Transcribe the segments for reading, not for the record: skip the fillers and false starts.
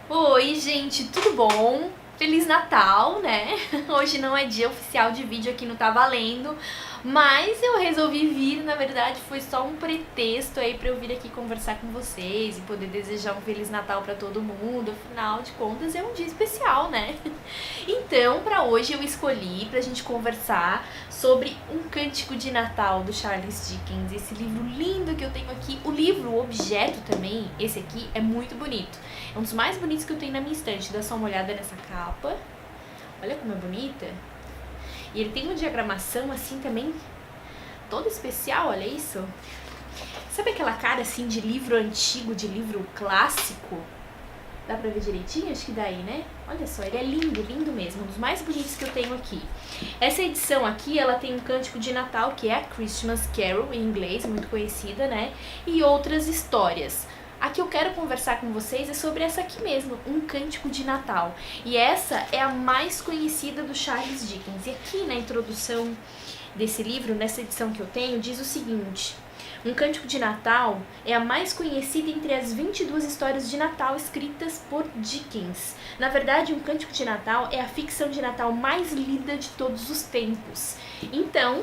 Oi, gente, tudo bom? Feliz Natal, né? Hoje não é dia oficial de vídeo aqui no Tá Valendo, mas eu resolvi vir, na verdade foi só um pretexto aí pra eu vir aqui conversar com vocês e poder desejar um Feliz Natal pra todo mundo, afinal de contas é um dia especial, né? Então, pra hoje eu escolhi pra gente conversar sobre Um Cântico de Natal do Charles Dickens, esse livro lindo que eu tenho aqui. O livro, o objeto também, esse aqui, é muito bonito. É um dos mais bonitos que eu tenho na minha estante. Dá só uma olhada nessa capa. Olha como é bonita. E ele tem uma diagramação assim também, toda especial, olha isso. Sabe aquela cara assim de livro antigo, de livro clássico? Dá pra ver direitinho? Acho que dá aí, né? Olha só, ele é lindo, lindo mesmo. Um dos mais bonitos que eu tenho aqui. Essa edição aqui, ela tem um cântico de Natal, que é a Christmas Carol, em inglês, muito conhecida, né? E outras histórias. A que eu quero conversar com vocês é sobre essa aqui mesmo, Um Cântico de Natal. E essa é a mais conhecida do Charles Dickens. E aqui na introdução desse livro, nessa edição que eu tenho, diz o seguinte: Um Cântico de Natal é a mais conhecida entre as 22 histórias de Natal escritas por Dickens. Na verdade, Um Cântico de Natal é a ficção de Natal mais lida de todos os tempos. Então,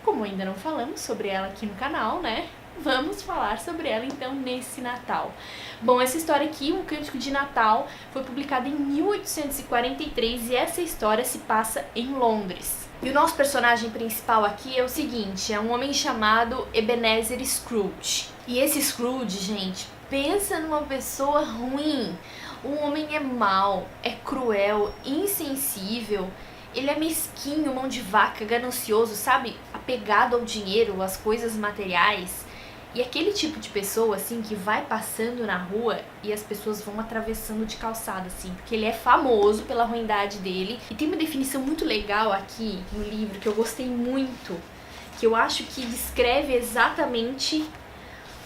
como ainda não falamos sobre ela aqui no canal, né? Vamos falar sobre ela então nesse Natal. Bom, essa história aqui, Um Cântico de Natal, foi publicada em 1843 e essa história se passa em Londres. E o nosso personagem principal aqui é o seguinte, é um homem chamado Ebenezer Scrooge. E esse Scrooge, gente, pensa numa pessoa ruim. O homem é mau, é cruel, insensível. Ele é mesquinho, mão de vaca, ganancioso, sabe? Apegado ao dinheiro, às coisas materiais. E aquele tipo de pessoa, assim, que vai passando na rua e as pessoas vão atravessando de calçada, assim. Porque ele é famoso pela ruindade dele. E tem uma definição muito legal aqui no livro que eu gostei muito. Que eu acho que descreve exatamente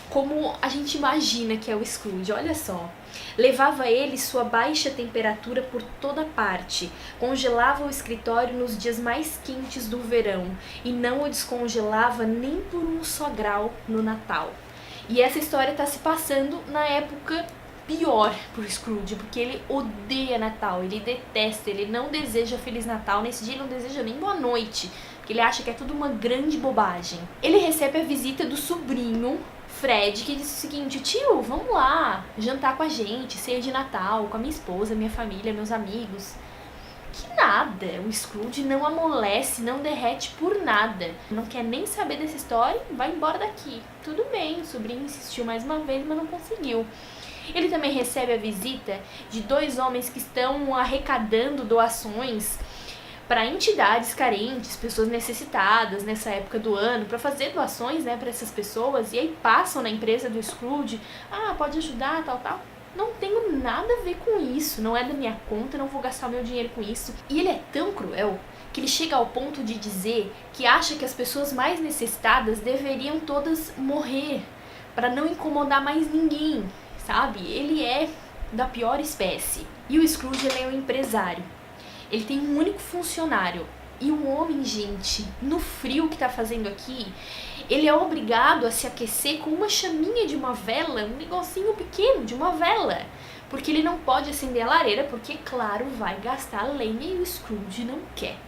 como a gente imagina que é o Scrooge. Olha só. Levava ele sua baixa temperatura por toda parte, congelava o escritório nos dias mais quentes do verão e não o descongelava nem por um só grau no Natal. E essa história está se passando na época pior pro Scrooge, porque ele odeia Natal, ele detesta, ele não deseja Feliz Natal, nesse dia ele não deseja nem boa noite, porque ele acha que é tudo uma grande bobagem. Ele recebe a visita do sobrinho Fred, que disse o seguinte: tio, vamos lá jantar com a gente, ceia de Natal, com a minha esposa, minha família, meus amigos. Que nada, o Scrooge não amolece, não derrete por nada. Não quer nem saber dessa história, vai embora daqui. Tudo bem, o sobrinho insistiu mais uma vez, mas não conseguiu. Ele também recebe a visita de dois homens que estão arrecadando doações para entidades carentes, pessoas necessitadas nessa época do ano, para fazer doações, né, para essas pessoas, e aí passam na empresa do Scrooge: ah, pode ajudar, tal, tal. Não tenho nada a ver com isso, não é da minha conta, não vou gastar meu dinheiro com isso. E ele é tão cruel que ele chega ao ponto de dizer que acha que as pessoas mais necessitadas deveriam todas morrer, para não incomodar mais ninguém, sabe? Ele é da pior espécie. E o Scrooge, ele é um empresário. Ele tem um único funcionário. E o homem, gente, no frio que tá fazendo aqui, ele é obrigado a se aquecer com uma chaminha de uma vela, um negocinho pequeno de uma vela. Porque ele não pode acender a lareira, porque, claro, vai gastar lenha e o Scrooge não quer.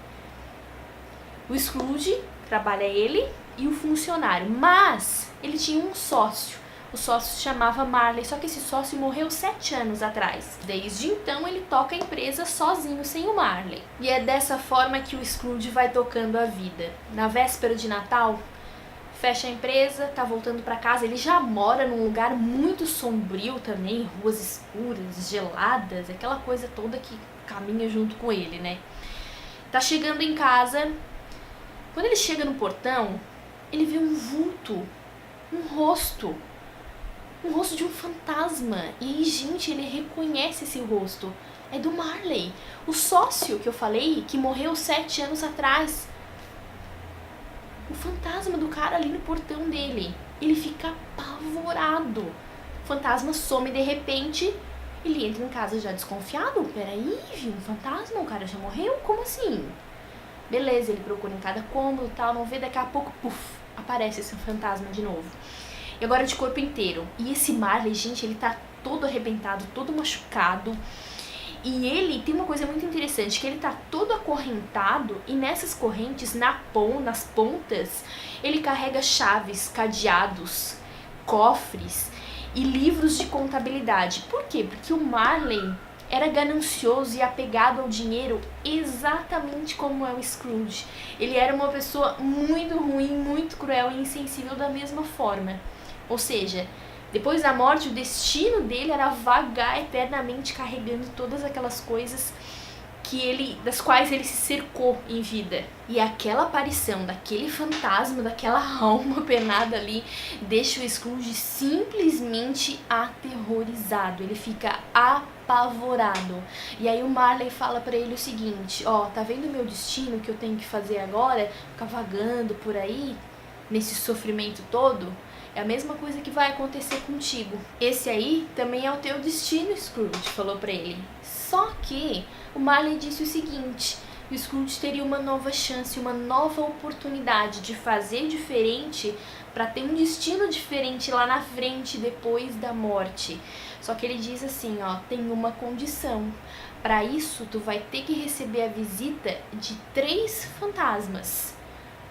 O Scrooge, trabalha ele e o funcionário, mas ele tinha um sócio. O sócio se chamava Marley, só que esse sócio morreu 7 anos atrás. Desde então ele toca a empresa sozinho, sem o Marley. E é dessa forma que o Scrooge vai tocando a vida. Na véspera de Natal, fecha a empresa, tá voltando pra casa. Ele já mora num lugar muito sombrio também, ruas escuras, geladas, aquela coisa toda que caminha junto com ele, né? Tá chegando em casa. Quando ele chega no portão, ele vê um vulto, um rosto de um fantasma. E aí, gente, ele reconhece esse rosto. É do Marley, o sócio que eu falei, que morreu 7 anos atrás. O fantasma do cara ali no portão dele. Ele fica apavorado. O fantasma some de repente. Ele entra em casa já desconfiado. Peraí, viu um fantasma? O cara já morreu? Como assim? Beleza, ele procura em cada cômodo e tal, não vê, daqui a pouco, puf, aparece esse fantasma de novo. E agora de corpo inteiro. E esse Marley, gente, ele tá todo arrebentado, todo machucado. E ele tem uma coisa muito interessante, que ele tá todo acorrentado e nessas correntes, nas pontas, ele carrega chaves, cadeados, cofres e livros de contabilidade. Por quê? Porque o Marley era ganancioso e apegado ao dinheiro exatamente como é o Scrooge. Ele era uma pessoa muito ruim, muito cruel e insensível da mesma forma. Ou seja, depois da morte, o destino dele era vagar eternamente carregando todas aquelas coisas das quais ele se cercou em vida. E aquela aparição daquele fantasma, daquela alma penada ali, deixa o Scrooge simplesmente aterrorizado. Ele fica apavorado. E aí o Marley fala pra ele o seguinte: ó, tá vendo o meu destino, o que eu tenho que fazer agora? Ficar vagando por aí, nesse sofrimento todo? É a mesma coisa que vai acontecer contigo. Esse aí também é o teu destino, Scrooge, falou pra ele. Só que o Marley disse o seguinte: o Scrooge teria uma nova chance, uma nova oportunidade de fazer diferente para ter um destino diferente lá na frente, depois da morte. Só que ele diz assim, ó, tem uma condição. Para isso, tu vai ter que receber a visita de 3 fantasmas.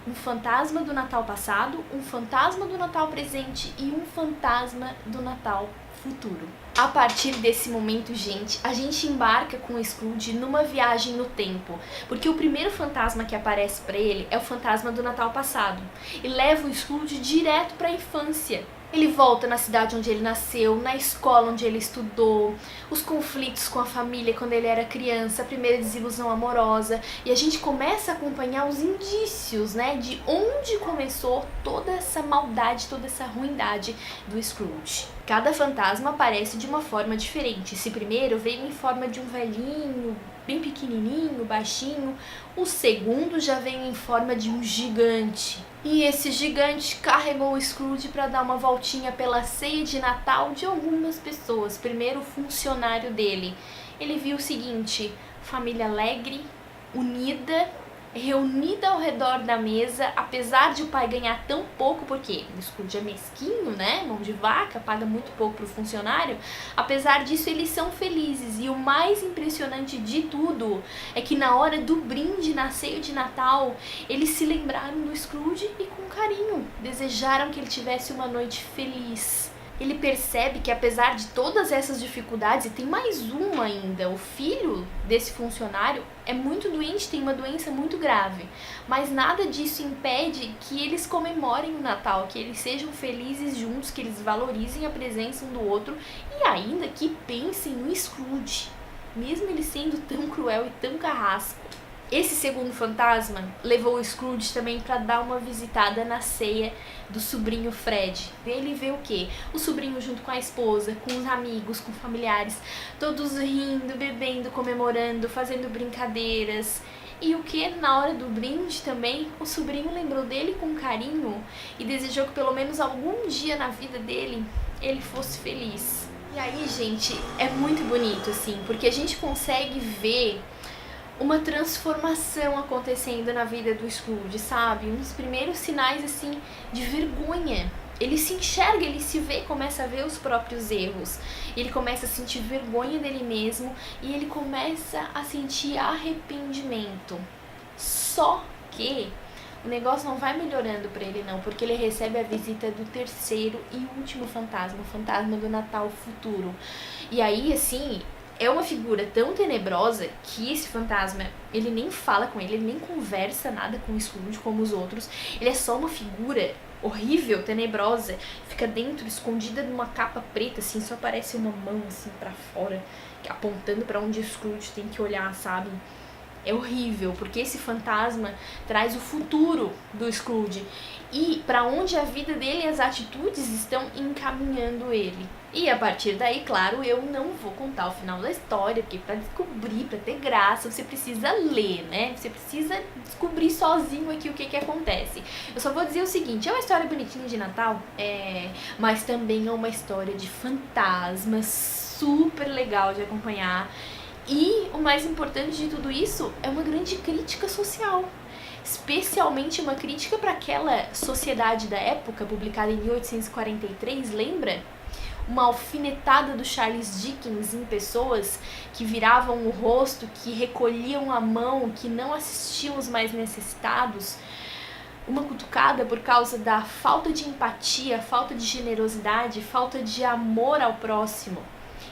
Um fantasma do Natal passado, um fantasma do Natal presente e um fantasma do Natal futuro. A partir desse momento, gente, a gente embarca com o Scrooge numa viagem no tempo, porque o primeiro fantasma que aparece para ele é o fantasma do Natal passado e leva o Scrooge direto para a infância. Ele volta na cidade onde ele nasceu, na escola onde ele estudou, os conflitos com a família quando ele era criança, a primeira desilusão amorosa, e a gente começa a acompanhar os indícios, né, de onde começou toda essa maldade, toda essa ruindade do Scrooge. Cada fantasma aparece de uma forma diferente. Esse primeiro veio em forma de um velhinho, bem pequenininho, baixinho. O segundo já veio em forma de um gigante. E esse gigante carregou o Scrooge para dar uma voltinha pela ceia de Natal de algumas pessoas. Primeiro, o funcionário dele. Ele viu o seguinte: família alegre, unida, reunida ao redor da mesa, apesar de o pai ganhar tão pouco, porque o Scrooge é mesquinho, né? Mão de vaca, paga muito pouco pro funcionário. Apesar disso, eles são felizes. E o mais impressionante de tudo é que na hora do brinde, na ceia de Natal, eles se lembraram do Scrooge e com carinho desejaram que ele tivesse uma noite feliz. Ele percebe que apesar de todas essas dificuldades, e tem mais uma ainda, o filho desse funcionário é muito doente, tem uma doença muito grave, mas nada disso impede que eles comemorem o Natal, que eles sejam felizes juntos, que eles valorizem a presença um do outro e ainda que pensem no Scrooge, mesmo ele sendo tão cruel e tão carrasco. Esse segundo fantasma levou o Scrooge também para dar uma visitada na ceia do sobrinho Fred. Ele vê o quê? O sobrinho junto com a esposa, com os amigos, com familiares, todos rindo, bebendo, comemorando, fazendo brincadeiras. E o que? Na hora do brinde também, o sobrinho lembrou dele com carinho e desejou que pelo menos algum dia na vida dele ele fosse feliz. E aí, gente, é muito bonito, assim, porque a gente consegue ver uma transformação acontecendo na vida do Scrooge, sabe? Uns primeiros sinais, assim, de vergonha. Ele se enxerga, ele se vê, começa a ver os próprios erros. Ele começa a sentir vergonha dele mesmo e ele começa a sentir arrependimento. Só que o negócio não vai melhorando pra ele não, porque ele recebe a visita do terceiro e último fantasma, o fantasma do Natal futuro. E aí, assim, é uma figura tão tenebrosa que esse fantasma, ele nem fala com ele nem conversa nada com o Scrooge como os outros. Ele é só uma figura horrível, tenebrosa, fica dentro, escondida numa capa preta, assim, só aparece uma mão, assim, pra fora, apontando pra onde o Scrooge tem que olhar, sabe? É horrível, porque esse fantasma traz o futuro do Scrooge e para onde a vida dele e as atitudes estão encaminhando ele. E a partir daí, claro, eu não vou contar o final da história, porque para descobrir, para ter graça, você precisa ler, né? Você precisa descobrir sozinho aqui o que acontece. Eu só vou dizer o seguinte, é uma história bonitinha de Natal, mas também é uma história de fantasmas, super legal de acompanhar. E o mais importante de tudo isso é uma grande crítica social, especialmente uma crítica para aquela sociedade da época, publicada em 1843, lembra? uma alfinetada do Charles Dickens em pessoas que viravam o rosto, que recolhiam a mão, que não assistiam os mais necessitados, uma cutucada por causa da falta de empatia, falta de generosidade, falta de amor ao próximo.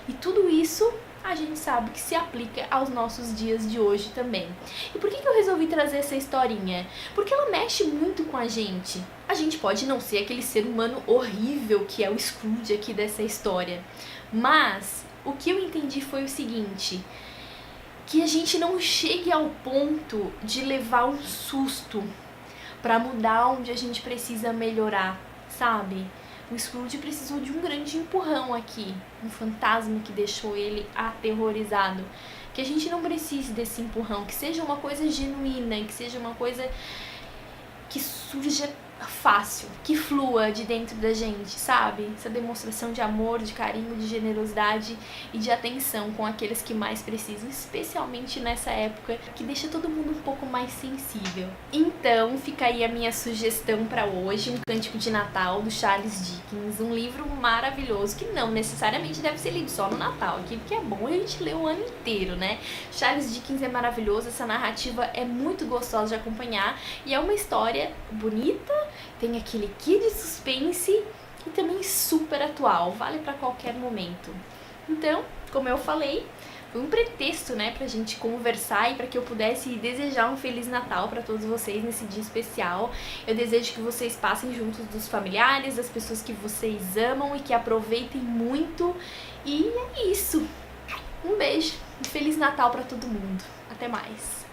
E tudo isso a gente sabe que se aplica aos nossos dias de hoje também. E por que eu resolvi trazer essa historinha? Porque ela mexe muito com a gente. A gente pode não ser aquele ser humano horrível que é o Scrooge aqui dessa história, mas o que eu entendi foi o seguinte: que a gente não chegue ao ponto de levar um susto para mudar onde a gente precisa melhorar, sabe? O Scrooge precisou de um grande empurrão aqui, um fantasma que deixou ele aterrorizado. Que a gente não precise desse empurrão, que seja uma coisa genuína, que seja uma coisa que surja fácil, que flua de dentro da gente, sabe? Essa demonstração de amor, de carinho, de generosidade e de atenção com aqueles que mais precisam, especialmente nessa época que deixa todo mundo um pouco mais sensível. Então, fica aí a minha sugestão para hoje, Um Cântico de Natal, do Charles Dickens, um livro maravilhoso que não necessariamente deve ser lido só no Natal, aqui, porque é bom a gente ler o ano inteiro, né? Charles Dickens é maravilhoso, essa narrativa é muito gostosa de acompanhar e é uma história bonita, tem aquele quê de suspense e também super atual, vale para qualquer momento. Então, como eu falei, foi um pretexto, né, pra gente conversar e para que eu pudesse desejar um Feliz Natal para todos vocês nesse dia especial. Eu desejo que vocês passem juntos dos familiares, das pessoas que vocês amam e que aproveitem muito. E é isso. Um beijo, um Feliz Natal para todo mundo. Até mais.